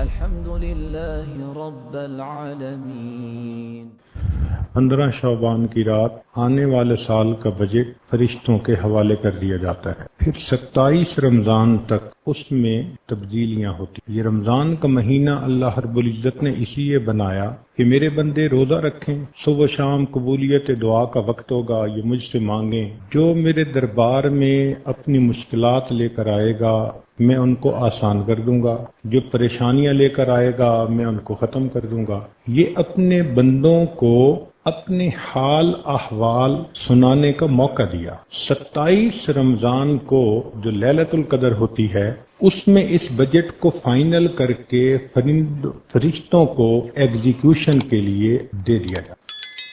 الحمد لله رب العالمين۔ 15 شعبان کی رات آنے والے سال کا بجٹ فرشتوں کے حوالے کر دیا جاتا ہے، پھر 27 رمضان تک اس میں تبدیلیاں ہوتی۔ یہ رمضان کا مہینہ اللہ رب العزت نے اس لیے بنایا کہ میرے بندے روزہ رکھیں، صبح و شام قبولیت دعا کا وقت ہوگا، یہ مجھ سے مانگیں، جو میرے دربار میں اپنی مشکلات لے کر آئے گا میں ان کو آسان کر دوں گا، جو پریشانیاں لے کر آئے گا میں ان کو ختم کر دوں گا۔ یہ اپنے بندوں کو اپنے حال احوال سنانے کا موقع دیا۔ 27 رمضان کو جو لیلۃ القدر ہوتی ہے اس میں اس بجٹ کو فائنل کر کے فرشتوں کو ایگزیکیوشن کے لیے دے دیا جاتا۔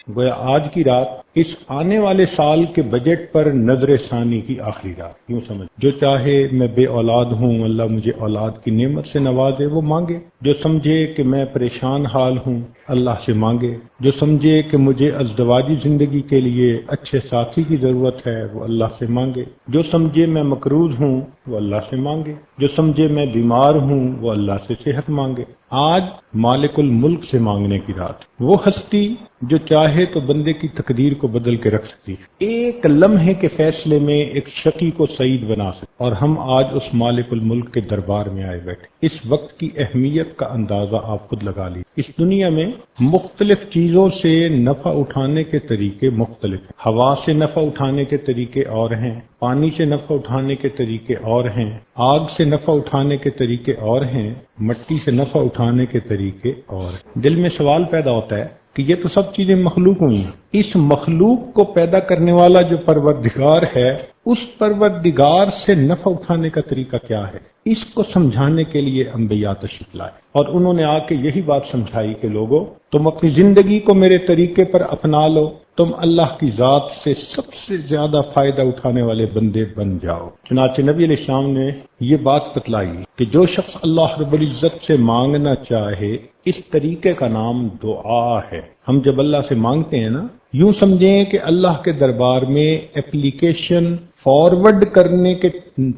گویا آج کی رات اس آنے والے سال کے بجٹ پر نظر ثانی کی آخری رات، یوں سمجھ۔ جو چاہے میں بے اولاد ہوں، اللہ مجھے اولاد کی نعمت سے نوازے، وہ مانگے۔ جو سمجھے کہ میں پریشان حال ہوں، اللہ سے مانگے۔ جو سمجھے کہ مجھے ازدواجی زندگی کے لیے اچھے ساتھی کی ضرورت ہے، وہ اللہ سے مانگے۔ جو سمجھے میں مقروض ہوں، وہ اللہ سے مانگے۔ جو سمجھے میں بیمار ہوں، وہ اللہ سے صحت مانگے۔ آج مالک الملک سے مانگنے کی رات، وہ ہستی جو چاہے تو بندے کی تقدیر کو بدل کے رکھ سکتی ہے، ایک لمحے کے فیصلے میں ایک شقی کو سعید بنا سکتی، اور ہم آج اس مالک الملک کے دربار میں آئے بیٹھے۔ اس وقت کی اہمیت کا اندازہ آپ خود لگا لیجیے۔ اس دنیا میں مختلف چیزوں سے نفع اٹھانے کے طریقے مختلف ہیں۔ ہوا سے نفع اٹھانے کے طریقے اور ہیں، پانی سے نفع اٹھانے کے طریقے اور ہیں، آگ سے نفع اٹھانے کے طریقے اور ہیں، مٹی سے نفع اٹھانے کے طریقے اور ہیں۔ دل میں سوال پیدا ہوتا ہے کہ یہ تو سب چیزیں مخلوق ہوئی ہیں، اس مخلوق کو پیدا کرنے والا جو پروردگار ہے، اس پروردگار سے نفع اٹھانے کا طریقہ کیا ہے؟ اس کو سمجھانے کے لیے انبیاء تشریف لائے، اور انہوں نے آ کے یہی بات سمجھائی کہ لوگو تم اپنی زندگی کو میرے طریقے پر اپنا لو، تم اللہ کی ذات سے سب سے زیادہ فائدہ اٹھانے والے بندے بن جاؤ۔ چنانچہ نبی علیہ السلام نے یہ بات بتلائی کہ جو شخص اللہ رب العزت سے مانگنا چاہے، اس طریقے کا نام دعا ہے۔ ہم جب اللہ سے مانگتے ہیں نا، یوں سمجھیں کہ اللہ کے دربار میں اپلیکیشن فارورڈ کرنے کے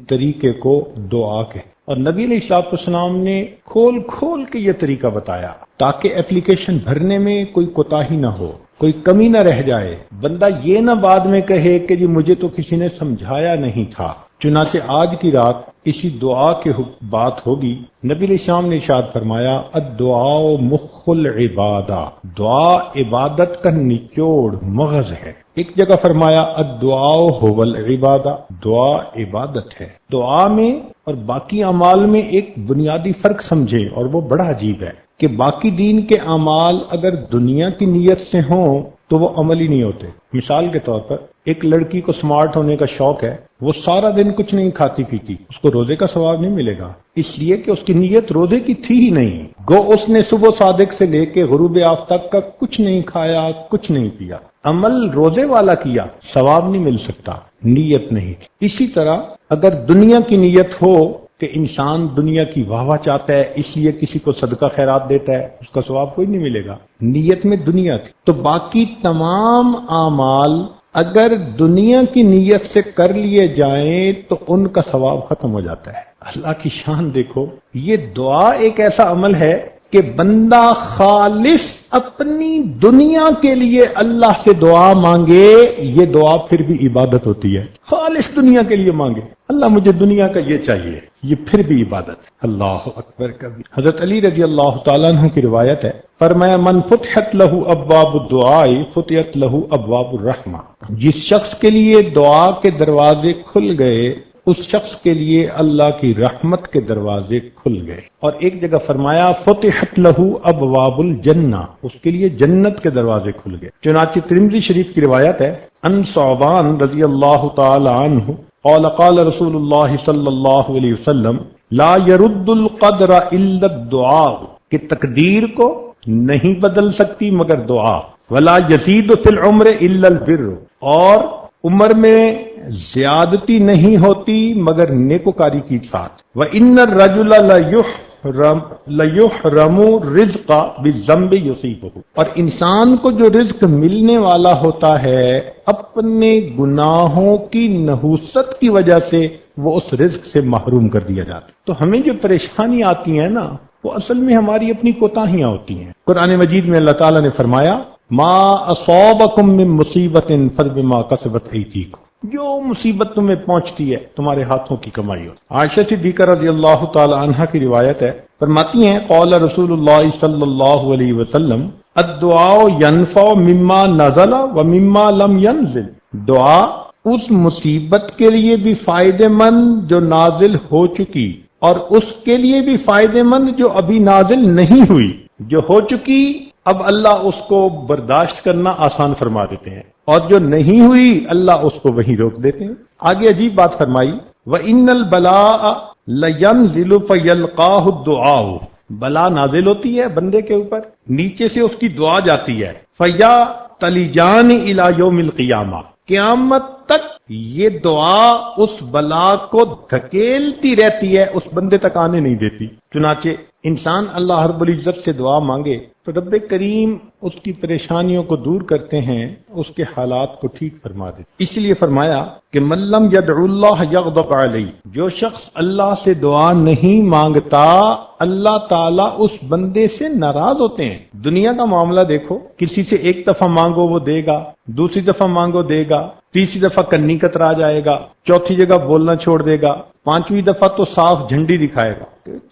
طریقے کو دعا کہتے، اور نبی علیہ الصلوۃ والسلام نے کھول کھول کے یہ طریقہ بتایا تاکہ اپلیکیشن بھرنے میں کوئی کوتاہی نہ ہو، کوئی کمی نہ رہ جائے، بندہ یہ نہ بعد میں کہے کہ جی مجھے تو کسی نے سمجھایا نہیں تھا۔ چنانچہ آج کی رات اسی دعا کی بات ہوگی۔ نبی علیہ السلام نے ارشاد فرمایا الدعاء مخ العبادہ، دعا عبادت کا نچوڑ مغز ہے۔ ایک جگہ فرمایا الدعاء هو العبادہ، دعا عبادت ہے۔ دعا میں اور باقی اعمال میں ایک بنیادی فرق سمجھے، اور وہ بڑا عجیب ہے کہ باقی دین کے اعمال اگر دنیا کی نیت سے ہوں تو وہ عملی نہیں ہوتے۔ مثال کے طور پر ایک لڑکی کو سمارٹ ہونے کا شوق ہے، وہ سارا دن کچھ نہیں کھاتی پیتی، اس کو روزے کا ثواب نہیں ملے گا، اس لیے کہ اس کی نیت روزے کی تھی ہی نہیں۔ گو اس نے صبح صادق سے لے کے غروب آفتاب کا کچھ نہیں کھایا، کچھ نہیں پیا، عمل روزے والا کیا، ثواب نہیں مل سکتا، نیت نہیں۔ اسی طرح اگر دنیا کی نیت ہو کہ انسان دنیا کی واہ واہ چاہتا ہے اس لیے کسی کو صدقہ خیرات دیتا ہے، اس کا ثواب کوئی نہیں ملے گا، نیت میں دنیا تھی۔ تو باقی تمام اعمال اگر دنیا کی نیت سے کر لیے جائیں تو ان کا ثواب ختم ہو جاتا ہے۔ اللہ کی شان دیکھو، یہ دعا ایک ایسا عمل ہے کہ بندہ خالص اپنی دنیا کے لیے اللہ سے دعا مانگے، یہ دعا پھر بھی عبادت ہوتی ہے۔ خالص دنیا کے لیے مانگے، اللہ مجھے دنیا کا یہ چاہیے، یہ پھر بھی عبادت ہے۔ اللہ اکبر کبھی۔ حضرت علی رضی اللہ تعالیٰ عنہ کی روایت ہے، فرمایا من فتحت لہ ابواب الدعاء فتحت لہ ابواب الرحمہ، جس شخص کے لیے دعا کے دروازے کھل گئے اس شخص کے لیے اللہ کی رحمت کے دروازے کھل گئے۔ اور ایک جگہ فرمایا فتحت لہ ابواب الجنہ، اس کے لیے جنت کے دروازے کھل گئے۔ چنانچہ ترمذی شریف کی روایت ہے ان ثعبان رضی اللہ تعالی عنہ قال قال رسول اللہ صلی اللہ علیہ وسلم لا يرد القدر الا الدعاء، کہ تقدیر کو نہیں بدل سکتی مگر دعا، ولا يزيد في العمر الا البر، اور عمر میں زیادتی نہیں ہوتی مگر نیکوکاری کی ساتھ، وَإِنَّ الرَّجُلَ لَيُحْرَمُ الرِّزْقَ بِالذَّنبِ يُصِيبُهُ، اور انسان کو جو رزق ملنے والا ہوتا ہے اپنے گناہوں کی نحوست کی وجہ سے وہ اس رزق سے محروم کر دیا جاتا ہے۔ تو ہمیں جو پریشانی آتی ہے نا، وہ اصل میں ہماری اپنی کوتاہیاں ہوتی ہیں۔ قرآن مجید میں اللہ تعالیٰ نے فرمایا ما اصابکم من مصیبت فبما کسبت ایدیکم، جو مصیبت تمہیں پہنچتی ہے تمہارے ہاتھوں کی کمائی ہوتی۔ عائشہ صدیقہ رضی اللہ تعالی عنہا کی روایت ہے، فرماتی ہیں قال رسول اللہ صلی اللہ علیہ وسلم الدعاء ينفع مما نزل ومما لم ينزل، دعا اس مصیبت کے لیے بھی فائدہ مند جو نازل ہو چکی اور اس کے لیے بھی فائدہ مند جو ابھی نازل نہیں ہوئی۔ جو ہو چکی اب اللہ اس کو برداشت کرنا آسان فرما دیتے ہیں، اور جو نہیں ہوئی اللہ اس کو وہیں روک دیتے ہیں۔ آگے عجیب بات فرمائی وَإِنَّ الْبَلَاءَ لَيَنْزِلُ فَيَلْقَاهُ الدُّعَاءُ، بلا نازل ہوتی ہے بندے کے اوپر، نیچے سے اس کی دعا جاتی ہے، فَيَا تَلِجَانِ إِلَى يَوْمِ الْقِيَامَةِ، قیامت تک یہ دعا اس بلا کو دھکیلتی رہتی ہے، اس بندے تک آنے نہیں دیتی۔ چنانچہ انسان اللہ رب العزت سے دعا مانگے تو رب کریم اس کی پریشانیوں کو دور کرتے ہیں، اس کے حالات کو ٹھیک فرما دیتے۔ اس لیے فرمایا کہ من لم يدع اللہ یغضب علیہ، جو شخص اللہ سے دعا نہیں مانگتا اللہ تعالیٰ اس بندے سے ناراض ہوتے ہیں۔ دنیا کا معاملہ دیکھو، کسی سے ایک دفعہ مانگو وہ دے گا، دوسری دفعہ مانگو دے گا، تیسری دفعہ کنی کترا جائے گا، چوتھی جگہ بولنا چھوڑ دے گا، پانچویں دفعہ تو صاف جھنڈی دکھائے گا۔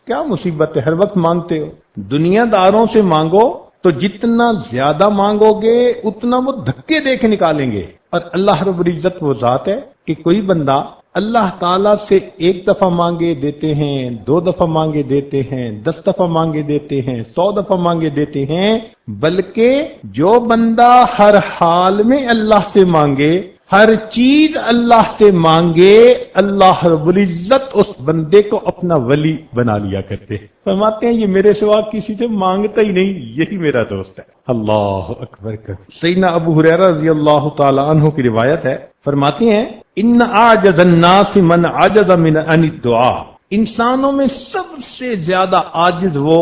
کیا مصیبت ہے، ہر وقت مانگتے ہو۔ دنیا داروں سے مانگو تو جتنا زیادہ مانگو گے اتنا وہ دھکے دے کے نکالیں گے، اور اللہ رب العزت وہ ذات ہے کہ کوئی بندہ اللہ تعالیٰ سے ایک دفعہ مانگے دیتے ہیں، 2 دفعہ مانگے دیتے ہیں، 10 دفعہ مانگے دیتے ہیں، 100 دفعہ مانگے دیتے ہیں، بلکہ جو بندہ ہر حال میں اللہ سے مانگے، ہر چیز اللہ سے مانگے، اللہ رب العزت اس بندے کو اپنا ولی بنا لیا کرتے ہیں۔ فرماتے ہیں یہ میرے سوا کسی سے مانگتا ہی نہیں، یہی میرا دوست ہے۔ اللہ اکبر۔ سیدنا ابو ہریرہ رضی اللہ تعالی عنہ کی روایت ہے، فرماتے ہیں ان اعجز الناس من عجز من ان الدعاء، انسانوں میں سب سے زیادہ عاجز وہ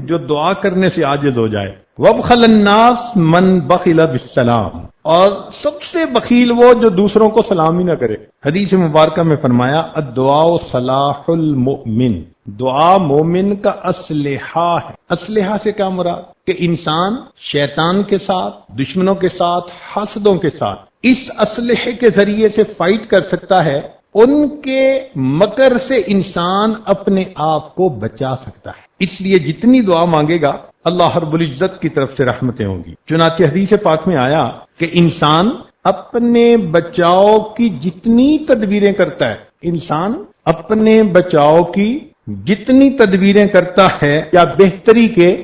جو دعا کرنے سے عاجز ہو جائے۔ وابخل الناس من بخل بالسلام، اور سب سے بخیل وہ جو دوسروں کو سلام ہی نہ کرے۔ حدیث مبارکہ میں فرمایا الدعاء صلاح المؤمن، دعا مومن کا اسلحہ ہے۔ اسلحہ سے کیا مراد؟ کہ انسان شیطان کے ساتھ، دشمنوں کے ساتھ، حاسدوں کے ساتھ اس اسلحے کے ذریعے سے فائٹ کر سکتا ہے، ان کے مکر سے انسان اپنے آپ کو بچا سکتا ہے۔ اس لیے جتنی دعا مانگے گا اللہ رب العزت کی طرف سے رحمتیں ہوں گی۔ چنانچہ حدیث پاک میں آیا کہ انسان اپنے بچاؤ کی جتنی تدبیریں کرتا ہے، انسان اپنے بچاؤ کی جتنی تدبیریں کرتا ہے یا بہتری کے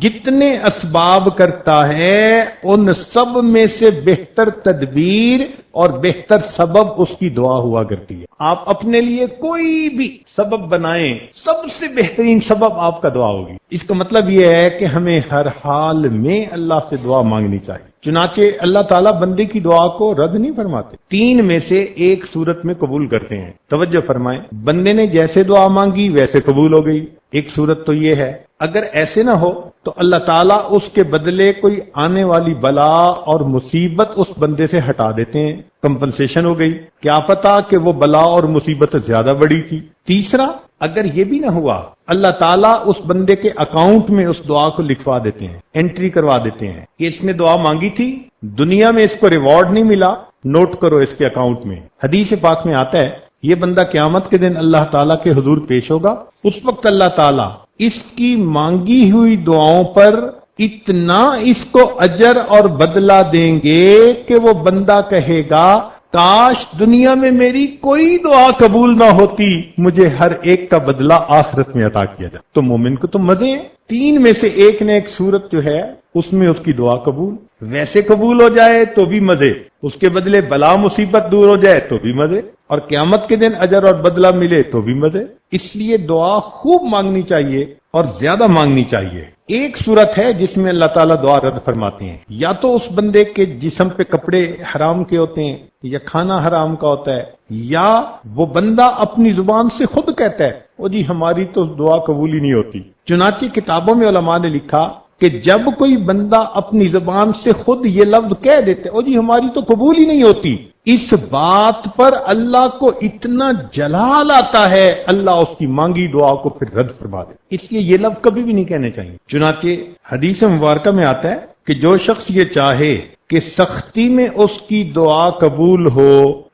جتنے اسباب کرتا ہے، ان سب میں سے بہتر تدبیر اور بہتر سبب اس کی دعا ہوا کرتی ہے۔ آپ اپنے لیے کوئی بھی سبب بنائیں، سب سے بہترین سبب آپ کا دعا ہوگی۔ اس کا مطلب یہ ہے کہ ہمیں ہر حال میں اللہ سے دعا مانگنی چاہیے۔ چنانچہ اللہ تعالیٰ بندے کی دعا کو رد نہیں فرماتے، 3 میں سے ایک صورت میں قبول کرتے ہیں۔ توجہ فرمائیں، بندے نے جیسے دعا مانگی ویسے قبول ہو گئی۔ ایک صورت تو یہ ہے، اگر ایسے نہ ہو تو اللہ تعالیٰ اس کے بدلے کوئی آنے والی بلا اور مصیبت اس بندے سے ہٹا دیتے ہیں، کمپنسیشن ہو گئی، کیا پتا کہ وہ بلا اور مصیبت زیادہ بڑی تھی۔ تیسرا، اگر یہ بھی نہ ہوا اللہ تعالیٰ اس بندے کے اکاؤنٹ میں اس دعا کو لکھوا دیتے ہیں، انٹری کروا دیتے ہیں کہ اس نے دعا مانگی تھی، دنیا میں اس کو ریوارڈ نہیں ملا، نوٹ کرو اس کے اکاؤنٹ میں۔ حدیث پاک میں آتا ہے یہ بندہ قیامت کے دن اللہ تعالیٰ کے حضور پیش ہوگا، اس وقت اللہ تعالیٰ اس کی مانگی ہوئی دعاؤں پر اتنا اس کو اجر اور بدلہ دیں گے کہ وہ بندہ کہے گا کاش دنیا میں میری کوئی دعا قبول نہ ہوتی، مجھے ہر ایک کا بدلہ آخرت میں عطا کیا جائے۔ تو مومن کو تو مزے ہیں، 3 میں سے ایک نہ ایک صورت جو ہے اس میں اس کی دعا قبول، ویسے قبول ہو جائے تو بھی مزے، اس کے بدلے بلا مصیبت دور ہو جائے تو بھی مزے، اور قیامت کے دن اجر اور بدلہ ملے تو بھی مزے۔ اس لیے دعا خوب مانگنی چاہیے اور زیادہ مانگنی چاہیے۔ ایک صورت ہے جس میں اللہ تعالیٰ دعا رد فرماتے ہیں، یا تو اس بندے کے جسم پہ کپڑے حرام کے ہوتے ہیں یا کھانا حرام کا ہوتا ہے، یا وہ بندہ اپنی زبان سے خود کہتا ہے او جی ہماری تو دعا قبول ہی نہیں ہوتی۔ چنانچہ کتابوں میں علماء نے لکھا کہ جب کوئی بندہ اپنی زبان سے خود یہ لفظ کہہ دیتے او جی ہماری تو قبول ہی نہیں ہوتی، اس بات پر اللہ کو اتنا جلال آتا ہے، اللہ اس کی مانگی دعا کو پھر رد فرما دے. اس لیے یہ لفظ کبھی بھی نہیں کہنے چاہیے. چنانچہ حدیث مبارکہ میں آتا ہے کہ جو شخص یہ چاہے کہ سختی میں اس کی دعا قبول ہو،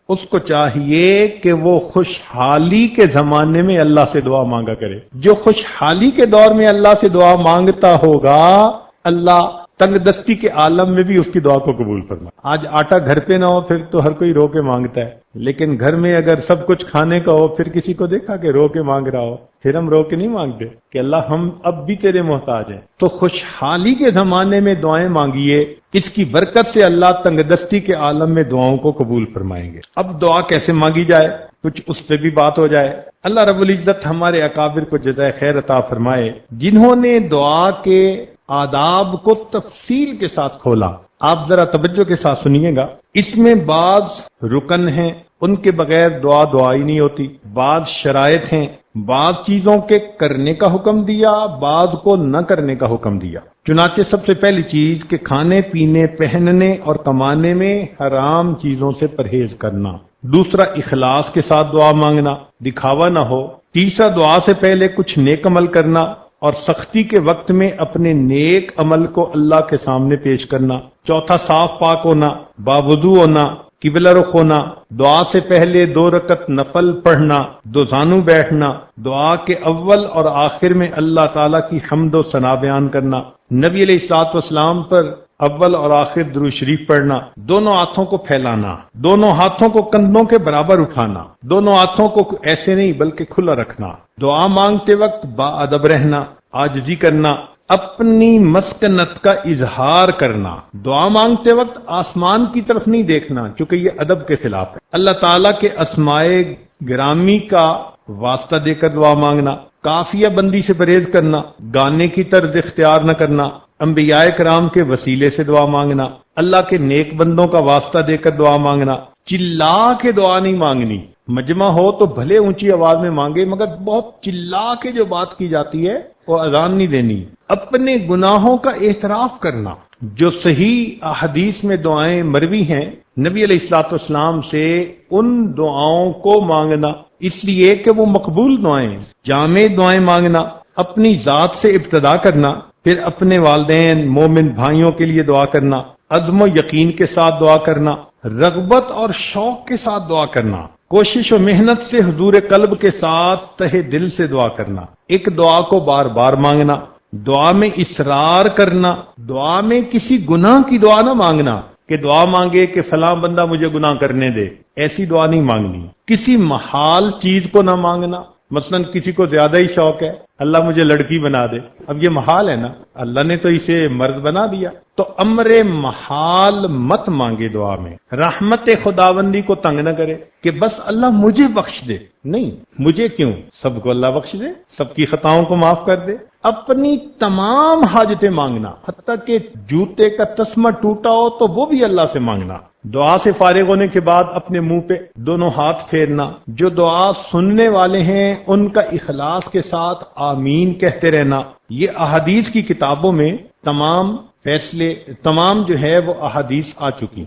اس کو چاہیے کہ وہ خوشحالی کے زمانے میں اللہ سے دعا مانگا کرے. جو خوشحالی کے دور میں اللہ سے دعا مانگتا ہوگا، اللہ تنگ دستی کے عالم میں بھی اس کی دعا کو قبول فرما. آج آٹا گھر پہ نہ ہو پھر تو ہر کوئی رو کے مانگتا ہے، لیکن گھر میں اگر سب کچھ کھانے کا ہو پھر کسی کو دیکھا کہ رو کے مانگ رہا ہو، پھر ہم رو کے نہیں مانگتے کہ اللہ ہم اب بھی تیرے محتاج ہیں. تو خوشحالی کے زمانے میں دعائیں مانگیے، اس کی برکت سے اللہ تنگ دستی کے عالم میں دعاؤں کو قبول فرمائیں گے. اب دعا کیسے مانگی جائے، کچھ اس پہ بھی بات ہو جائے. اللہ رب العزت ہمارے اکابر کو جزائے خیر عطا فرمائے، جنہوں نے دعا کے آداب کو تفصیل کے ساتھ کھولا. آپ ذرا توجہ کے ساتھ سنیے گا. اس میں بعض رکن ہیں، ان کے بغیر دعا ہی نہیں ہوتی. بعض شرائط ہیں، بعض چیزوں کے کرنے کا حکم دیا، بعض کو نہ کرنے کا حکم دیا. چنانچہ سب سے پہلی چیز کہ کھانے پینے، پہننے اور کمانے میں حرام چیزوں سے پرہیز کرنا. دوسرا، اخلاص کے ساتھ دعا مانگنا، دکھاوا نہ ہو. تیسرا، دعا سے پہلے کچھ نیک عمل کرنا اور سختی کے وقت میں اپنے نیک عمل کو اللہ کے سامنے پیش کرنا. چوتھا، صاف پاک ہونا، باوضو ہونا، قبلہ رخ ہونا. دعا سے پہلے 2 رکعت نفل پڑھنا، 2 زانو بیٹھنا. دعا کے اول اور آخر میں اللہ تعالیٰ کی حمد و ثنا بیان کرنا. نبی علیہ الصلوۃ والسلام پر اول اور آخر درود شریف پڑھنا. دونوں ہاتھوں کو پھیلانا، دونوں ہاتھوں کو کندھوں کے برابر اٹھانا، دونوں ہاتھوں کو ایسے نہیں بلکہ کھلا رکھنا. دعا مانگتے وقت با ادب رہنا، عاجزی کرنا، اپنی مسکنت کا اظہار کرنا. دعا مانگتے وقت آسمان کی طرف نہیں دیکھنا چونکہ یہ ادب کے خلاف ہے. اللہ تعالیٰ کے اسماء گرامی کا واسطہ دے کر دعا مانگنا. کافیہ بندی سے پرہیز کرنا، گانے کی طرز اختیار نہ کرنا. انبیاء کرام کے وسیلے سے دعا مانگنا. اللہ کے نیک بندوں کا واسطہ دے کر دعا مانگنا. چلا کے دعا نہیں مانگنی. مجمع ہو تو بھلے اونچی آواز میں مانگے، مگر بہت چلا کے جو بات کی جاتی ہے وہ اذان نہیں دینی. اپنے گناہوں کا اعتراف کرنا. جو صحیح احادیث میں دعائیں مروی ہیں نبی علیہ الصلوۃ والسلام سے، ان دعاؤں کو مانگنا، اس لیے کہ وہ مقبول دعائیں. جامع دعائیں مانگنا، اپنی ذات سے ابتدا کرنا، پھر اپنے والدین مومن بھائیوں کے لیے دعا کرنا، عزم و یقین کے ساتھ دعا کرنا، رغبت اور شوق کے ساتھ دعا کرنا، کوشش و محنت سے حضور قلب کے ساتھ تہ دل سے دعا کرنا. ایک دعا کو بار بار مانگنا، دعا میں اصرار کرنا. دعا میں کسی گناہ کی دعا نہ مانگنا کہ دعا مانگے کہ فلاں بندہ مجھے گناہ کرنے دے، ایسی دعا نہیں مانگنی. کسی محال چیز کو نہ مانگنا. مثلا کسی کو زیادہ ہی شوق ہے اللہ مجھے لڑکی بنا دے، اب یہ محال ہے نا، اللہ نے تو اسے مرد بنا دیا. تو امر محال مت مانگے دعا میں. رحمت خداوندی کو تنگ نہ کرے کہ بس اللہ مجھے بخش دے. نہیں، مجھے کیوں، سب کو اللہ بخش دے، سب کی خطاؤں کو معاف کر دے. اپنی تمام حاجتیں مانگنا، حتیٰ کہ جوتے کا تسمہ ٹوٹا ہو تو وہ بھی اللہ سے مانگنا. دعا سے فارغ ہونے کے بعد اپنے منہ پہ دونوں ہاتھ پھیرنا. جو دعا سننے والے ہیں ان کا اخلاص کے ساتھ آمین کہتے رہنا. یہ احادیث کی کتابوں میں تمام فیصلے، تمام جو ہے وہ احادیث آ چکی.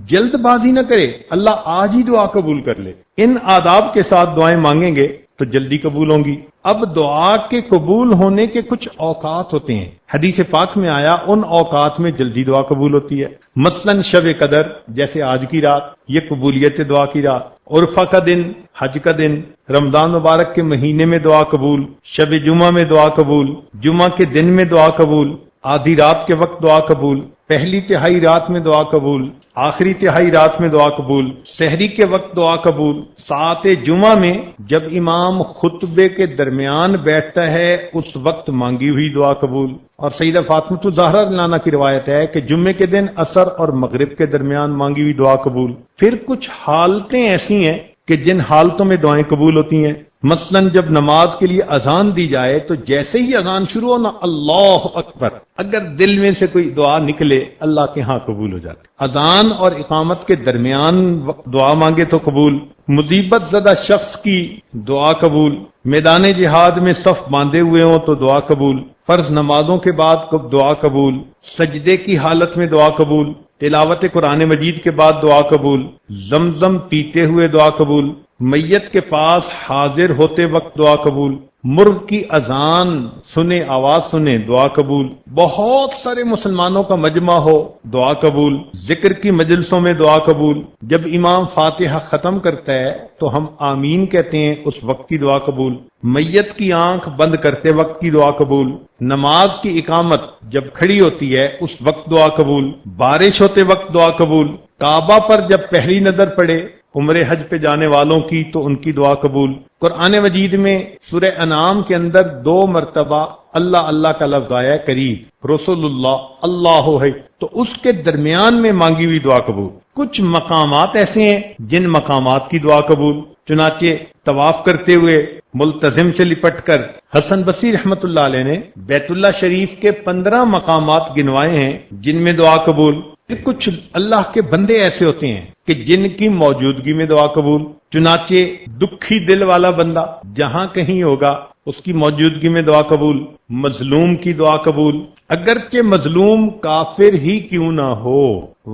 جلد بازی نہ کرے، اللہ آج ہی دعا قبول کر لے. ان آداب کے ساتھ دعائیں مانگیں گے تو جلدی قبول ہوں گی. اب دعا کے قبول ہونے کے کچھ اوقات ہوتے ہیں. حدیث پاک میں آیا ان اوقات میں جلدی دعا قبول ہوتی ہے. مثلا شب قدر جیسے آج کی رات، یہ قبولیت دعا کی رات. عرفہ کا دن، حج کا دن، رمضان مبارک کے مہینے میں دعا قبول، شب جمعہ میں دعا قبول، جمعہ کے دن میں دعا قبول، آدھی رات کے وقت دعا قبول، پہلی تہائی رات میں دعا قبول، آخری تہائی رات میں دعا قبول، سحری کے وقت دعا قبول. ساعت جمعہ میں جب امام خطبے کے درمیان بیٹھتا ہے اس وقت مانگی ہوئی دعا قبول. اور سیدہ فاطمہ الزہرا رضی اللہ عنہا کی روایت ہے کہ جمعے کے دن عصر اور مغرب کے درمیان مانگی ہوئی دعا قبول. پھر کچھ حالتیں ایسی ہیں کہ جن حالتوں میں دعائیں قبول ہوتی ہیں. مثلا جب نماز کے لیے اذان دی جائے تو جیسے ہی اذان شروع ہونا اللہ اکبر، اگر دل میں سے کوئی دعا نکلے اللہ کے ہاں قبول ہو جاتی. اذان اور اقامت کے درمیان دعا مانگے تو قبول. مصیبت زدہ شخص کی دعا قبول. میدان جہاد میں صف باندھے ہوئے ہوں تو دعا قبول. فرض نمازوں کے بعد دعا قبول. سجدے کی حالت میں دعا قبول. تلاوت قرآن مجید کے بعد دعا قبول، زمزم پیتے ہوئے دعا قبول، میت کے پاس حاضر ہوتے وقت دعا قبول، مرغ کی اذان سنے، آواز سنے، دعا قبول، بہت سارے مسلمانوں کا مجمع ہو، دعا قبول، ذکر کی مجلسوں میں دعا قبول، جب امام فاتحہ ختم کرتا ہے تو ہم آمین کہتے ہیں، اس وقت کی دعا قبول، میت کی آنکھ بند کرتے وقت کی دعا قبول، نماز کی اقامت جب کھڑی ہوتی ہے اس وقت دعا قبول، بارش ہوتے وقت دعا قبول، کعبہ پر جب پہلی نظر پڑے عمرے حج پہ جانے والوں کی تو ان کی دعا قبول۔ قرآن مجید میں سورہ انعام کے اندر 2 مرتبہ اللہ اللہ کا لفظ آیا ہے، قریب، رسول اللہ ہے، تو اس کے درمیان میں مانگی ہوئی دعا قبول۔ کچھ مقامات ایسے ہیں جن مقامات کی دعا قبول، چنانچہ طواف کرتے ہوئے ملتزم سے لپٹ کر حسن بصری رحمت اللہ علیہ نے بیت اللہ شریف کے 15 مقامات گنوائے ہیں جن میں دعا قبول۔ کچھ اللہ کے بندے ایسے ہوتے ہیں کہ جن کی موجودگی میں دعا قبول، چنانچہ دکھی دل والا بندہ جہاں کہیں ہوگا اس کی موجودگی میں دعا قبول، مظلوم کی دعا قبول، اگرچہ مظلوم کافر ہی کیوں نہ ہو،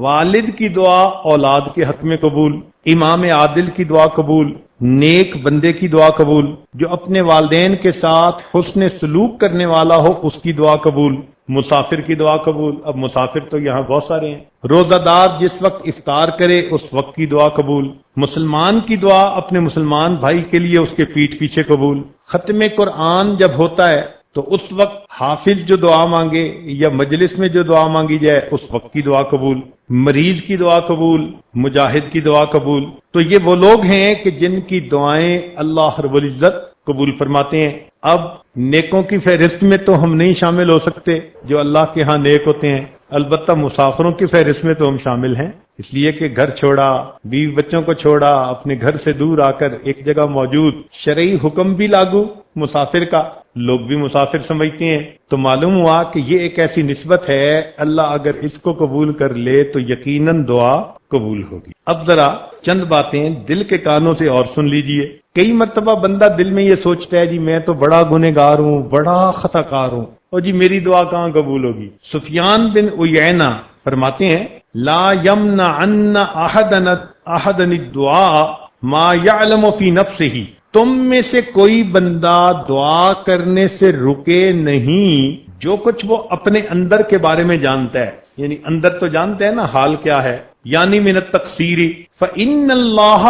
والد کی دعا اولاد کے حق میں قبول، امام عادل کی دعا قبول، نیک بندے کی دعا قبول، جو اپنے والدین کے ساتھ حسن سلوک کرنے والا ہو اس کی دعا قبول، مسافر کی دعا قبول، اب مسافر تو یہاں بہت سارے ہیں، روزہ دار جس وقت افطار کرے اس وقت کی دعا قبول، مسلمان کی دعا اپنے مسلمان بھائی کے لیے اس کے پیٹھ پیچھے قبول، ختم قرآن جب ہوتا ہے تو اس وقت حافظ جو دعا مانگے یا مجلس میں جو دعا مانگی جائے اس وقت کی دعا قبول، مریض کی دعا قبول، مجاہد کی دعا قبول۔ تو یہ وہ لوگ ہیں کہ جن کی دعائیں اللہ رب العزت قبول فرماتے ہیں۔ اب نیکوں کی فہرست میں تو ہم نہیں شامل ہو سکتے جو اللہ کے ہاں نیک ہوتے ہیں، البتہ مسافروں کی فہرست میں تو ہم شامل ہیں، اس لیے کہ گھر چھوڑا، بیوی بچوں کو چھوڑا، اپنے گھر سے دور آ کر ایک جگہ موجود، شرعی حکم بھی لاگو مسافر کا، لوگ بھی مسافر سمجھتے ہیں، تو معلوم ہوا کہ یہ ایک ایسی نسبت ہے، اللہ اگر اس کو قبول کر لے تو یقیناً دعا قبول ہوگی۔ اب ذرا چند باتیں دل کے کانوں سے اور سن لیجئے۔ کئی مرتبہ بندہ دل میں یہ سوچتا ہے جی میں تو بڑا گنہگار ہوں، بڑا خطا کار ہوں، اور جی میری دعا کہاں قبول ہوگی۔ سفیان بن عیینہ فرماتے ہیں لا یمنعن احدن الدعاء ما یعلم فی نفسہ، تم میں سے کوئی بندہ دعا کرنے سے رکے نہیں جو کچھ وہ اپنے اندر کے بارے میں جانتا ہے، یعنی اندر تو جانتا ہے نا حال کیا ہے، یعنی من التقصیر فإن اللہ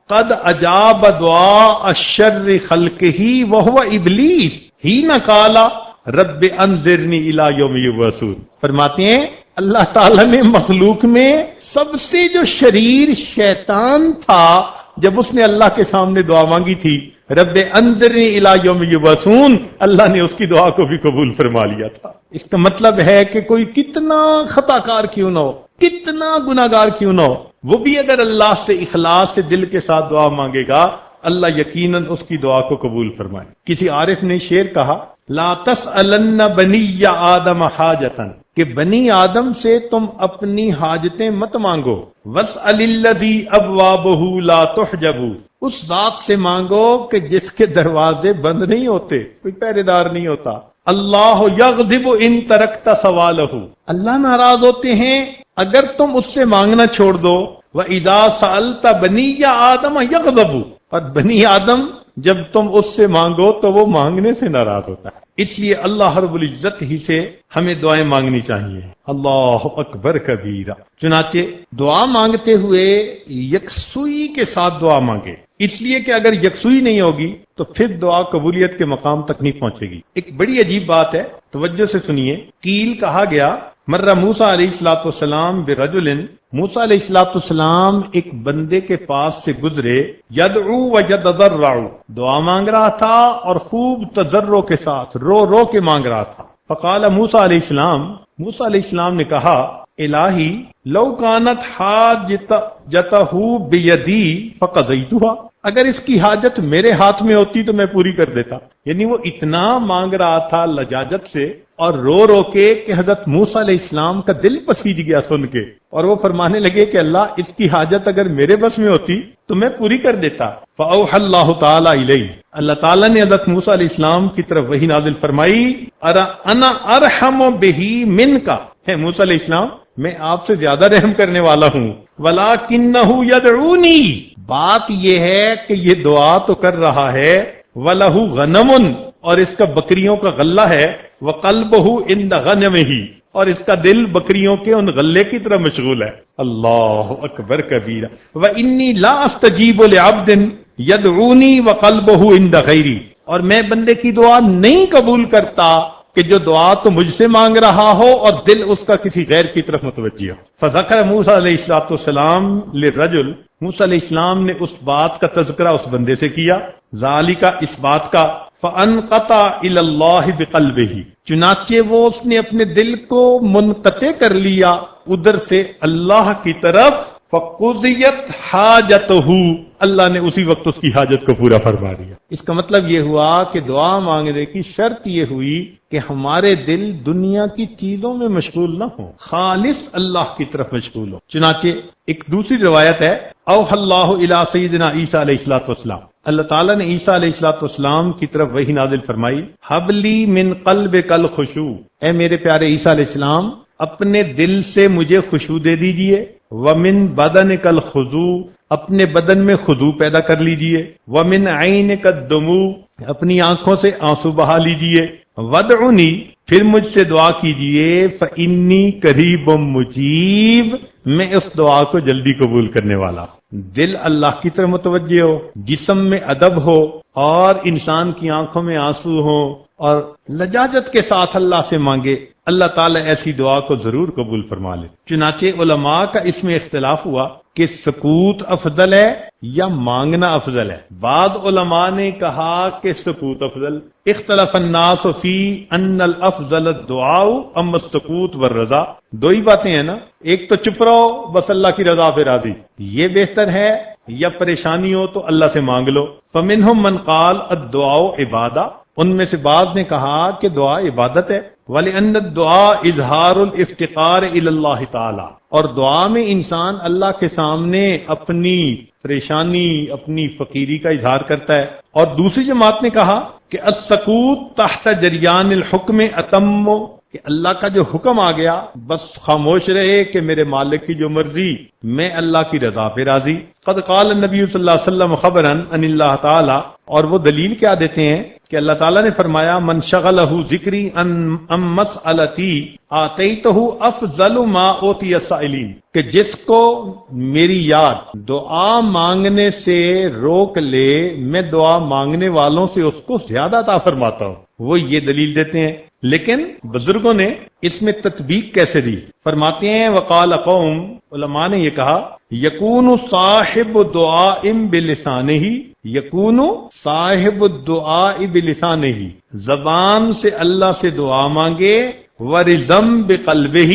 قد اجاب دعاء الشر خلقہ وہو ابلیس حین قال رب انذرنی الی یوم یبعثون۔ فرماتے ہیں اللہ تعالیٰ نے مخلوق میں سب سے جو شریر شیطان تھا، جب اس نے اللہ کے سامنے دعا مانگی تھی رب انذرنی الی یوم یبعثون، اللہ نے اس کی دعا کو بھی قبول فرما لیا تھا۔ اس کا مطلب ہے کہ کوئی کتنا خطا کار کیوں نہ ہو، کتنا گناہگار کیوں نہ ہو، وہ بھی اگر اللہ سے اخلاص سے دل کے ساتھ دعا مانگے گا اللہ یقیناً اس کی دعا کو قبول فرمائے۔ کسی عارف نے شعر کہا لا تسألن بنی آدم حاجتاً، کہ بنی آدم سے تم اپنی حاجتیں مت مانگو، واسأل الذی ابوابہ لا تحجب، اس ذات سے مانگو کہ جس کے دروازے بند نہیں ہوتے، کوئی پہرے دار نہیں ہوتا۔ اللہ یغضب ان ترکت سوالہ، اللہ ناراض ہوتے ہیں اگر تم اس سے مانگنا چھوڑ دو۔ وَإِذَا سَأَلْتَ بَنِيَّ آدَمَ يَغْضَبُ، اور بنی آدم جب تم اس سے مانگو تو وہ مانگنے سے ناراض ہوتا ہے۔ اس لیے اللہ رب العزت ہی سے ہمیں دعائیں مانگنی چاہیے۔ اللہ اکبر کبیرہ۔ چنانچہ دعا مانگتے ہوئے یکسوئی کے ساتھ دعا مانگے، اس لیے کہ اگر یکسوئی نہیں ہوگی تو پھر دعا قبولیت کے مقام تک نہیں پہنچے گی۔ ایک بڑی عجیب بات ہے، توجہ سے سنیے۔ قیل کہا گیا مرہ موسیٰ علیہ السلام برجل، موسیٰ علیہ السلام ایک بندے کے پاس سے گزرے، یدعو و یتضرع، دعا مانگ رہا تھا اور خوب تضرع کے ساتھ رو رو کے مانگ رہا تھا۔ فقال موسیٰ علیہ السلام نے کہا الہی لو کانت حاجتہ بیدی فقضیتھا، اگر اس کی حاجت میرے ہاتھ میں ہوتی تو میں پوری کر دیتا۔ یعنی وہ اتنا مانگ رہا تھا لجاجت سے اور رو رو کے کہ حضرت موسیٰ علیہ السلام کا دل پسیج گیا سن کے، اور وہ فرمانے لگے کہ اللہ اس کی حاجت اگر میرے بس میں ہوتی تو میں پوری کر دیتا۔ فأوحى اللہ تعالی الیہ، اللہ تعالیٰ نے حضرت موسیٰ علیہ السلام کی طرف وحی نازل فرمائی، انا ارحم بہ منک، ہے موسیٰ علیہ السلام میں آپ سے زیادہ رحم کرنے والا ہوں. وَلَكِنَّهُ يَدْعُونِي، بات یہ ہے کہ یہ دعا تو کر رہا ہے. وَلَهُ غَنَمٌ، اور اس کا بکریوں کا غلہ ہے. وَقَلْبُهُ عِنْدَ غَنَمِهِ، اور اس کا دل بکریوں کے ان غلے کی طرح مشغول ہے. اللہ اکبر کبیرہ. وَإِنِّي لَا أَسْتَجِيبُ لِعَبْدٍ يَدْعُونِي وَقَلْبُهُ عِنْدَ غَيْرِي، اور میں بندے کی دعا نہیں قبول کرتا کہ جو دعا تو مجھ سے مانگ رہا ہو اور دل اس کا کسی غیر کی طرف متوجہ ہو. فذکر موسیٰ علیہ السلام للرجل، موسیٰ علیہ السلام نے اس بات کا تذکرہ اس بندے سے کیا. ذالک، اس بات کا. فانقطع الی اللہ بقلبہ، چنانچہ وہ اس نے اپنے دل کو منقطع کر لیا ادھر سے اللہ کی طرف. فقضیت حاجتہ، اللہ نے اسی وقت اس کی حاجت کو پورا فرما دیا. اس کا مطلب یہ ہوا کہ دعا مانگنے کی شرط یہ ہوئی کہ ہمارے دل دنیا کی چیزوں میں مشغول نہ ہوں، خالص اللہ کی طرف مشغول ہو. چنانچہ ایک دوسری روایت ہے، اوحی اللہ الی سیدنا عیسیٰ علیہ السلام، اللہ تعالیٰ نے عیسیٰ علیہ السلام کی طرف وحی نازل فرمائی. حب لی من قلبک الخشوع، اے میرے پیارے عیسیٰ علیہ السلام اپنے دل سے مجھے خشوع دے دیجئے. ومن بدنک الخضوع، اپنے بدن میں خضوع پیدا کر لیجئے. ومن عینک الدموع، اپنی آنکھوں سے آنسو بہا لیجئے. ودعونی، پھر مجھ سے دعا کیجئے. فإنی قریب مجیب، میں اس دعا کو جلدی قبول کرنے والا ہوں. دل اللہ کی طرف متوجہ ہو، جسم میں ادب ہو، اور انسان کی آنکھوں میں آنسو ہو، اور لجاجت کے ساتھ اللہ سے مانگے، اللہ تعالیٰ ایسی دعا کو ضرور قبول فرما لے. چنانچہ علماء کا اس میں اختلاف ہوا کہ سکوت افضل ہے یا مانگنا افضل ہے. بعض علماء نے کہا کہ سکوت افضل. اختلف الناس فی ان الافضل الدعاء اما السکوت والرضا. دو ہی باتیں ہیں نا، ایک تو چپ رہو بس اللہ کی رضا پہ راضی، یہ بہتر ہے، یا پریشانی ہو تو اللہ سے مانگ لو. فمنہم من قال الدعاء عبادہ، ان میں سے بعض نے کہا کہ دعا عبادت ہے. وَلِأَنَّ الدُّعَاءَ اِظْهَارُ الْإِفْتِقَارِ إِلَى اللَّهِ تَعَالَى، اور دعا میں انسان اللہ کے سامنے اپنی پریشانی، اپنی فقیری کا اظہار کرتا ہے. اور دوسری جماعت نے کہا کہ السکوت تحت جریان الحکم اتم، کہ اللہ کا جو حکم آ گیا بس خاموش رہے کہ میرے مالک کی جو مرضی، میں اللہ کی رضا پہ راضی. قد قال النبی صلی اللہ علیہ وسلم خبرا ان اللہ تعالی، اور وہ دلیل کیا دیتے ہیں کہ اللہ تعالیٰ نے فرمایا من شغلہ ذکری ان مسئلتی آتیتہ افضل ما اوتی السائلین، کہ جس کو میری یاد دعا مانگنے سے روک لے، میں دعا مانگنے والوں سے اس کو زیادہ عطا فرماتا ہوں. وہ یہ دلیل دیتے ہیں. لیکن بزرگوں نے اس میں تطبیق کیسے دی؟ فرماتے ہیں وقال قوم، علماء نے یہ کہا یکون صاحب دعاء بلسانہ، یکون صاحب الدعاء بلسانہ، زبان سے اللہ سے دعا مانگے، ورزم بقلبہ،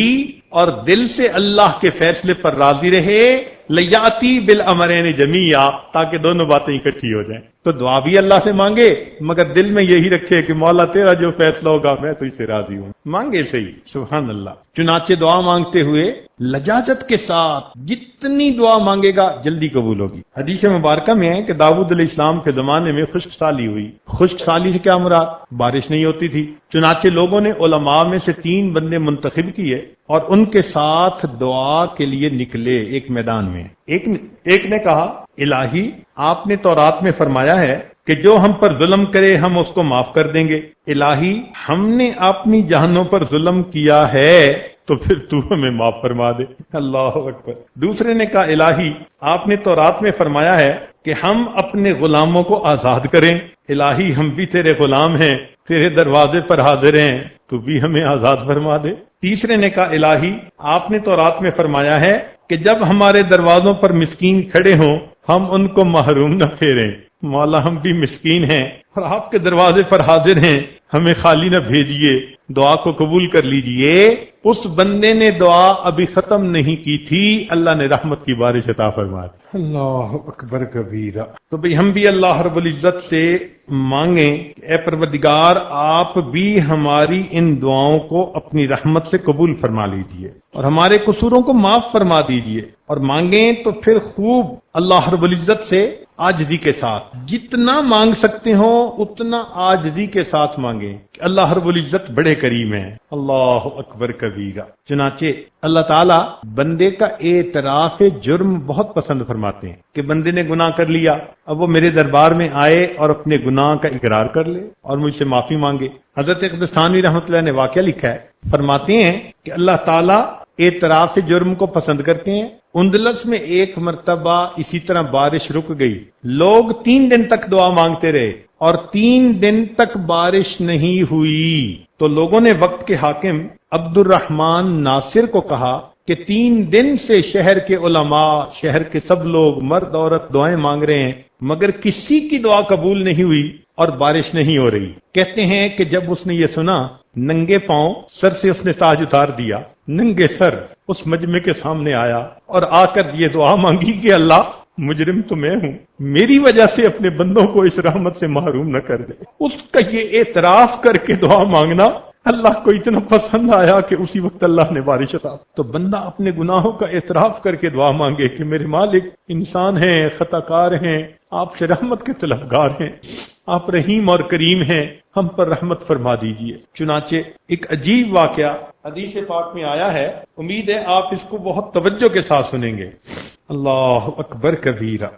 اور دل سے اللہ کے فیصلے پر راضی رہے، لیاتی بالامرین جمیعا، تاکہ دونوں باتیں اکٹھی ہو جائیں. تو دعا بھی اللہ سے مانگے مگر دل میں یہی رکھے کہ مولا تیرا جو فیصلہ ہوگا میں تو اس سے راضی ہوں. مانگے صحیح، سبحان اللہ. چنانچہ دعا مانگتے ہوئے لجاجت کے ساتھ جتنی دعا مانگے گا جلدی قبول ہوگی. حدیث مبارکہ میں ہے کہ داؤد علیہ السلام کے زمانے میں خشک سالی ہوئی. خشک سالی سے کیا مراد؟ بارش نہیں ہوتی تھی. چنانچہ لوگوں نے علماء میں سے 3 بندے منتخب کیے اور ان کے ساتھ دعا کے لیے نکلے ایک میدان میں. ایک نے کہا الہی آپ نے تورات میں فرمایا ہے کہ جو ہم پر ظلم کرے ہم اس کو معاف کر دیں گے. الہی ہم نے اپنی جانوں پر ظلم کیا ہے تو پھر تو ہمیں معاف فرما دے. اللہ اکبر. دوسرے نے کہا الہی آپ نے تورات میں فرمایا ہے کہ ہم اپنے غلاموں کو آزاد کریں. الہی ہم بھی تیرے غلام ہیں، تیرے دروازے پر حاضر ہیں، تو بھی ہمیں آزاد فرما دے. تیسرے نے کہا الہی آپ نے تورات میں فرمایا ہے کہ جب ہمارے دروازوں پر مسکین کھڑے ہوں ہم ان کو محروم نہ پھیریں. مولا ہم بھی مسکین ہیں اور آپ کے دروازے پر حاضر ہیں، ہمیں خالی نہ بھیجیے، دعا کو قبول کر لیجئے. اس بندے نے دعا ابھی ختم نہیں کی تھی، اللہ نے رحمت کی بارش عطا فرما دی. اللہ اکبر کبیرہ. تو بھئی ہم بھی اللہ رب العزت سے مانگیں کہ اے پروردگار آپ بھی ہماری ان دعاؤں کو اپنی رحمت سے قبول فرما لیجئے اور ہمارے قصوروں کو معاف فرما دیجئے. اور مانگیں تو پھر خوب اللہ رب العزت سے عاجزی کے ساتھ، جتنا مانگ سکتے ہو اتنا عاجزی کے ساتھ مانگیں کہ اللہ رب العزت بڑے کریم ہیں. اللہ اکبر کبیرہ. چنانچہ اللہ تعالیٰ بندے کا اعتراف جرم بہت پسند فرماتے ہیں کہ بندے نے گناہ کر لیا، اب وہ میرے دربار میں آئے اور اپنے گناہ کا اقرار کر لے اور مجھ سے معافی مانگے. حضرت قبرستانوی رحمۃ اللہ نے واقعہ لکھا ہے، فرماتے ہیں کہ اللہ تعالیٰ اعتراف جرم کو پسند کرتے ہیں. اندلس میں ایک مرتبہ اسی طرح بارش رک گئی، لوگ 3 دن تک دعا مانگتے رہے اور 3 دن تک بارش نہیں ہوئی. تو لوگوں نے وقت کے حاکم عبد الرحمن ناصر کو کہا کہ 3 دن سے شہر کے علماء، شہر کے سب لوگ مرد عورت دعائیں مانگ رہے ہیں مگر کسی کی دعا قبول نہیں ہوئی اور بارش نہیں ہو رہی. کہتے ہیں کہ جب اس نے یہ سنا، ننگے پاؤں سر سے اس نے تاج اتار دیا، ننگے سر اس مجمع کے سامنے آیا اور آ کر یہ دعا مانگی کہ اللہ مجرم تو میں ہوں، میری وجہ سے اپنے بندوں کو اس رحمت سے محروم نہ کر دے. اس کا یہ اعتراف کر کے دعا مانگنا اللہ کو اتنا پسند آیا کہ اسی وقت اللہ نے بارش عطا. تو بندہ اپنے گناہوں کا اعتراف کر کے دعا مانگے کہ میرے مالک انسان ہیں، خطا کار ہیں، آپ سے رحمت کے طلبگار ہیں، آپ رحیم اور کریم ہیں، ہم پر رحمت فرما دیجئے. چنانچہ ایک عجیب واقعہ حدیث پاک میں آیا ہے، امید ہے آپ اس کو بہت توجہ کے ساتھ سنیں گے. اللہ اکبر کبیرہ.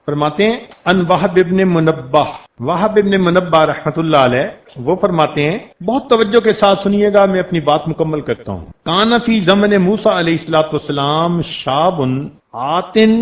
فرماتے ہیں ان وہب ابن منبہ، وہب ابن منبہ رحمت اللہ علیہ وہ فرماتے ہیں، بہت توجہ کے ساتھ سنیے گا، میں اپنی بات مکمل کرتا ہوں. کان فی زمن موسیٰ علیہ السلام شاب آتن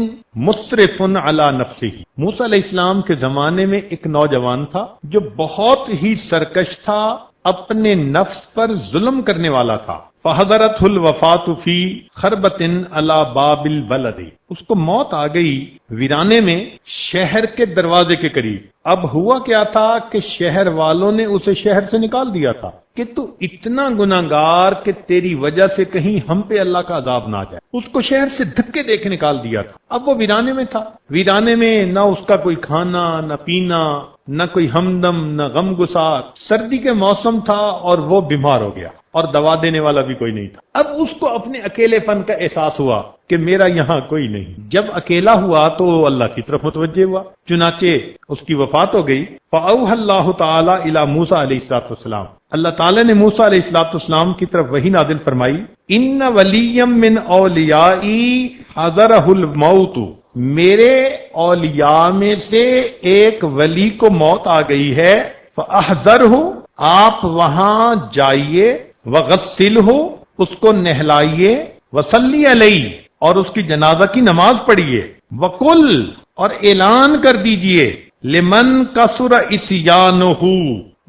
مصرف علی نفسہ. موسیٰ علیہ السلام کے زمانے میں ایک نوجوان تھا جو بہت ہی سرکش تھا، اپنے نفس پر ظلم کرنے والا تھا. فحضرتہ الوفات فی خربۃ علی باب البلد. اس کو موت آ گئی ویرانے میں شہر کے دروازے کے قریب. اب ہوا کیا تھا کہ شہر والوں نے اسے شہر سے نکال دیا تھا کہ تو اتنا گناہگار کہ تیری وجہ سے کہیں ہم پہ اللہ کا عذاب نہ آ جائے. اس کو شہر سے دھکے دے کے نکال دیا تھا. اب وہ ویرانے میں تھا، ویرانے میں نہ اس کا کوئی کھانا نہ پینا، نہ کوئی ہمدم نہ غم گسار. سردی کے موسم تھا اور وہ بیمار ہو گیا اور دوا دینے والا بھی کوئی نہیں تھا. اب اس کو اپنے اکیلے پن کا احساس ہوا کہ میرا یہاں کوئی نہیں. جب اکیلا ہوا تو اللہ کی طرف متوجہ ہوا. چنانچہ اس کی وفات ہو گئی. فأوحى اللہ تعالی الی موسیٰ علیہ السلام. اللہ تعالی نے موسیٰ علیہ السلام کی طرف وحی نازل فرمائی، ان ولیا من اولیائی حضرہ الموت. میرے اولیاء میں سے ایک ولی کو موت آ گئی ہے. فاحذرہ، آپ وہاں جائیے، وغسلہ، اس کو نہلائیے، وصلی علیہ، اور اس کی جنازہ کی نماز پڑھیے، وقل، اور اعلان کر دیجئے، لمن کثر عصیانہ،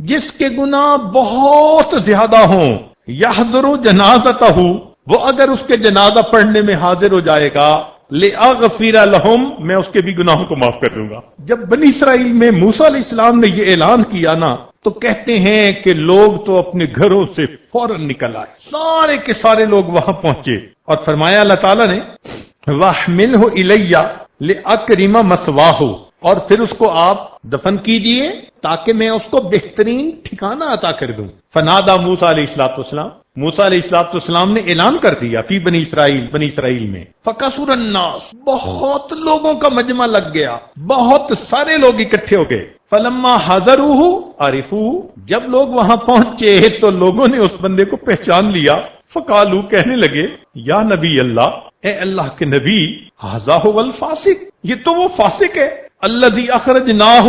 جس کے گناہ بہت زیادہ ہوں، یحضر جنازتہ، وہ اگر اس کے جنازہ پڑھنے میں حاضر ہو جائے گا، لأغفر لہم، میں اس کے بھی گناہوں کو معاف کر دوں گا. جب بنی اسرائیل میں موسیٰ علیہ السلام نے یہ اعلان کیا نا، تو کہتے ہیں کہ لوگ تو اپنے گھروں سے فوراً نکل آئے، سارے کے سارے لوگ وہاں پہنچے اور فرمایا اللہ تعالیٰ نے، وَاحْمِلْهُ إِلَيَّ لِأَكْرِمَ مَثْوَاهُ، اور پھر اس کو آپ دفن کیجئے تاکہ میں اس کو بہترین ٹھکانہ عطا کر دوں. فنادا موسیٰ علیہ السلام، موسیٰ علیہ السلام نے اعلان کر دیا فی بنی اسرائیل میں. فکثر الناس، بہت لوگوں کا مجمع لگ گیا، بہت سارے لوگ اکٹھے ہو گئے. فلما حضروہ عرفوہ، جب لوگ وہاں پہنچے تو لوگوں نے اس بندے کو پہچان لیا. فقالو، کہنے لگے، یا نبی اللہ، اے اللہ کے نبی، ھذا ھو الفاسق، یہ تو وہ فاسق ہے، الذی اخرجناہ،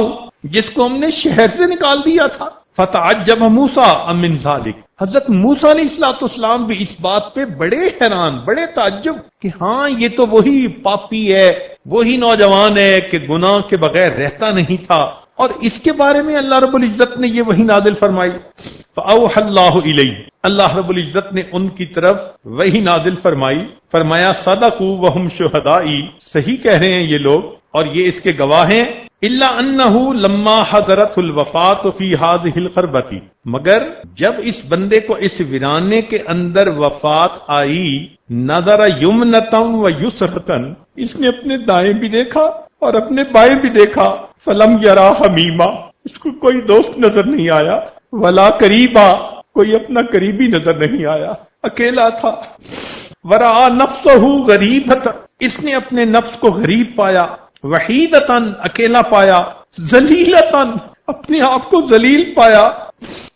جس کو ہم نے شہر سے نکال دیا تھا. فتعجب موسیٰ من ذلک، حضرت موسیٰ علیہ السلام بھی اس بات پہ بڑے حیران، بڑے تعجب کہ ہاں یہ تو وہی پاپی ہے، وہی نوجوان ہے کہ گناہ کے بغیر رہتا نہیں تھا، اور اس کے بارے میں اللہ رب العزت نے یہ وحی نازل فرمائی. فأوحى اللہ الیہ، اللہ رب العزت نے ان کی طرف وحی نازل فرمائی. فرمایا صدقوا وہم شہدائی، صحیح کہہ رہے ہیں یہ لوگ اور یہ اس کے گواہ ہیں. الا انہ لما حضرت الوفات فی ہذہ الخربۃ، مگر جب اس بندے کو اس ویرانے کے اندر وفات آئی، نظر یمنۃ و یسرۃ، اس نے اپنے دائیں بھی دیکھا اور اپنے بائیں بھی دیکھا. فلم یرا حمیما، اس کو کوئی دوست نظر نہیں آیا، ولا قریبا، کوئی اپنا قریبی نظر نہیں آیا، اکیلا تھا. ورا نفسہ غریبۃ، اس نے اپنے نفس کو غریب پایا، وحیدتاً، اکیلا پایا، ذلیلتاً، اپنے آپ کو ذلیل پایا،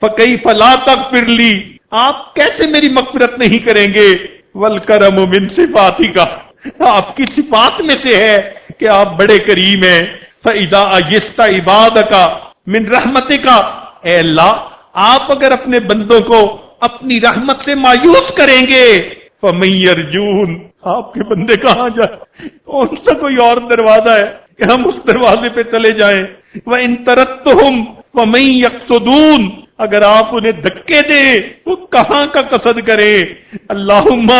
فکیف لا تغفر لی، آپ کیسے میری مغفرت نہیں کریں گے؟ والکرم من صفاتی کا، آپ کی صفات میں سے ہے کہ آپ بڑے کریم ہیں۔ فَإِذَا أَيَّسْتَ عِبَادَكَ مِنْ رَحْمَتِكَ، اے اللہ آپ اگر اپنے بندوں کو اپنی رحمت سے مایوس کریں گے، فَمَن يَرْجُونَ، آپ کے بندے کہاں جائیں؟ کون سا کوئی اور دروازہ ہے کہ ہم اس دروازے پہ چلے جائیں؟ وَإِن تَرَدتُّهُمْ فَمَن يَقْصُدُونَ، اگر آپ انہیں دھکے دیں وہ کہاں کا قصد کریں؟ اللہم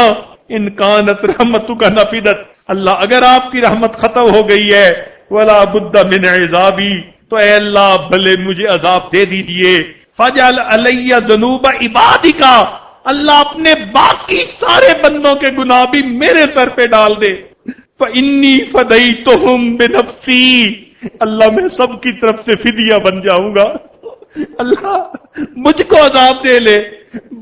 ان کانت رحمتک نفدت، اللہ اگر آپ کی رحمت ختم ہو گئی ہے، ولا بد من عذابی، تو اے اللہ بھلے مجھے عذاب دے دیجئے۔ فجعل علی ذنوب عبادک، اللہ اپنے باقی سارے بندوں کے گناہ بھی میرے سر پہ ڈال دے۔ فانی فدیتہم بنفسی، اللہ میں سب کی طرف سے فدیہ بن جاؤں گا۔ اللہ مجھ کو عذاب دے لے،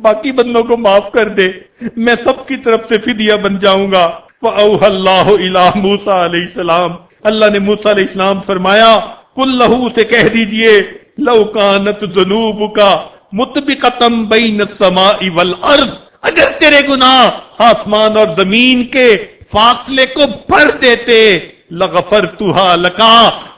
باقی بندوں کو معاف کر دے، میں سب کی طرف سے فدیہ بن جاؤں گا۔ فَأَوْحَى اللَّهُ إِلَىٰ موسیٰ علیہ السلام، اللہ نے موسیٰ علیہ السلام فرمایا، قُل لَّهُ سے کہہ دیجئے، لَوْ كَانَتْ ذُنُوبُكَ مُطْبِقَةً بَيْنَ السَّمَاءِ وَالْأَرْضِ، اگر تیرے گناہ آسمان اور زمین کے فاصلے کو بھر دیتے، لَغَفَرْتُهَا لَكَ،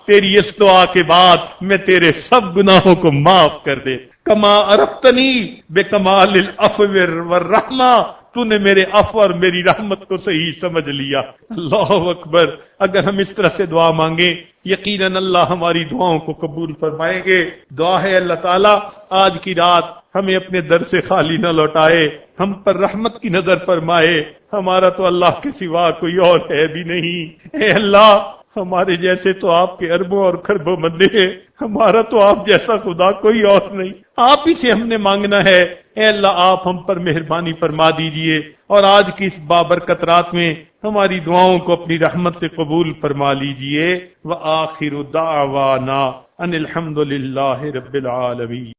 تیری اس دعا کے بعد میں تیرے سب گناہوں کو معاف کر دے۔ کما عرفتنی بکمال العفو والرحمہ، تو نے میرے عفو اور میری رحمت کو صحیح سمجھ لیا۔ اللہ اکبر، اگر ہم اس طرح سے دعا مانگیں یقیناً اللہ ہماری دعاؤں کو قبول فرمائیں گے۔ دعا ہے اللہ تعالیٰ آج کی رات ہمیں اپنے در سے خالی نہ لوٹائے، ہم پر رحمت کی نظر فرمائے، ہمارا تو اللہ کے سوا کوئی اور ہے بھی نہیں۔ اے اللہ ہمارے جیسے تو آپ کے اربوں اور خربوں بندے ہیں، ہمارا تو آپ جیسا خدا کوئی اور نہیں، آپ ہی سے ہم نے مانگنا ہے۔ اے اللہ آپ ہم پر مہربانی فرما دیجئے، اور آج کی اس بابرکت رات میں ہماری دعاؤں کو اپنی رحمت سے قبول فرما لیجئے۔ وآخر دعوانا ان الحمد للہ رب العالمین۔